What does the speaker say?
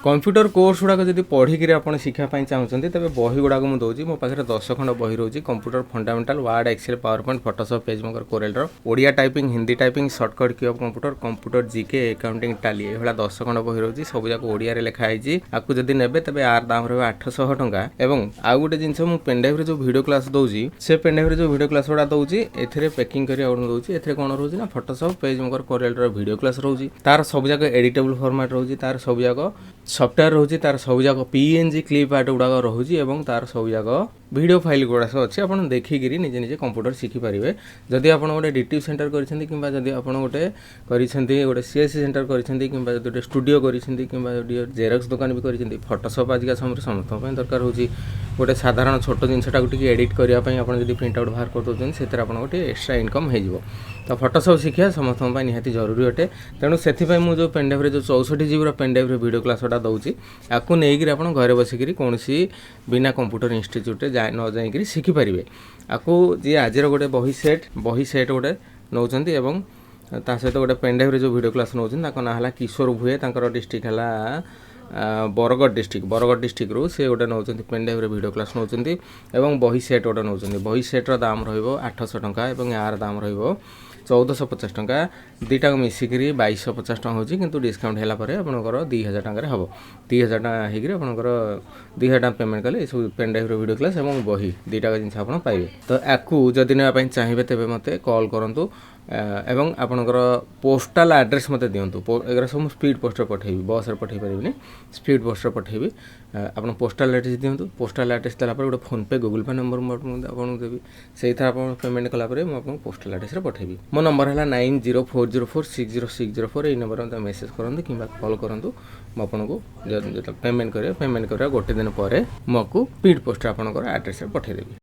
Computer course गुड़ाक जब पढ़ी आप शिखापी चाहते तेज बही गुड़ाक मुझे दूसरी मो पाखे 10 खंड बही रोचे computer fundamental word excel PowerPoint Photoshop PageMaker कोरेलर Odia typing Hindi typing shortcut key of computer GK accounting Tally ये 10 खंड बही रोचे सब जाक ओडिया लिखाई आपको जब ने तेज यार दाम रहा 800 टंका एवं आउ गोटे जिन मुझे पेनड्राइव जो वीडियो क्लास दूसरी से पेनड्राइव जो वीडियो क्लास गुड़ा दूसरी ए पैकिंग कर दूसरी ए कौन रोचे ना फोटोशॉप पेजमेकर कोरेलर वीडियो क्लास रोचे तार सब जाक एडिटेबल फॉर्मेट रोचे तार सब जाक सॉफ्टवेयर रोचे तार सब जाक पीएनजी क्लिप आर्ट गुड़ाक रोचे और तार सब जाक वीडियो फाइल गुड़ा सब अच्छे आपड़ देखिकी निजे निजे कंप्यूटर शिखिपारे जदि आप गोटे डिटिव सेंटर करी आप गोटे गोटे सीएससी सेंटर करी गोटे स्टूडियो करी जेरक्स दुकान भी करी फोटोशॉप आजिका समय समस्त दरकार हो गोटे साधारण छोट जिनटा एडिट करने प्रिंट आउट बाहर कर दौरान से गोटे एक्सट्रा इनकम हो तो फोटोशॉप शिखा समस्त निहाती जरूरी अटे तेणु से मुझे पेनड्राइव जो 64 GB पेनड्राइव वीडियो क्लासटा दूसरी आपको नहीं आप घरे बसिक कौन बिना कंप्यूटर इंस्टीट्यूट न जाइक शिखिपारे आपको जी आज गोटे बही सेट गोटे नौ सहित गोटे पेनड्राइव जो वीडियो क्लास नौ ना है किशोर भुए डिस्ट्रिक्ट है बरगड डिस्ट्रिक्ट रू से गोटे नौ पेनड्राइव वीडियो क्लास नौ बही सेट गोटे नौ बही सेट्र दाम रहा 800 टंका और यार दाम रहा 1450 टंका दुईटा मिसिक 2250 टंका होची किंतु डिस्काउंट हैला परे आपनकर 2000 टंका हम 2000 टंका हेगिरे आपनकर 2000 टंका पेमेंट कले सब पेनड्राइव वीडियो क्लास और बही दुईटा जिन आप पाइबे तो आपको जदि नापी चाहिए तेज मत कॉल करूँ एवं आपनकर पोस्टाल एड्रेस मत दिंतु एगरा सब स्पीड पोस्टर पठेबी बस पठे पारिनी स्पीड पोस्टर पठेबी आप पोस्टाल एड्रेस दिंतु पोस्टाल एड्रेस देला गए फोन पे गूगल पे नंबर आपको देवी से आप पेमेंट कलापर मुझे पोस्टाल एड्रेस पठेबी मो नंबर है 9040460604 ये नंबर में मेसेज करूँ कि कॉल करूँ आपको पेमेंट कर गोटे दिन पर मुझे स्पीड पोस्टर आपंकर एड्रेस पठेदेवी।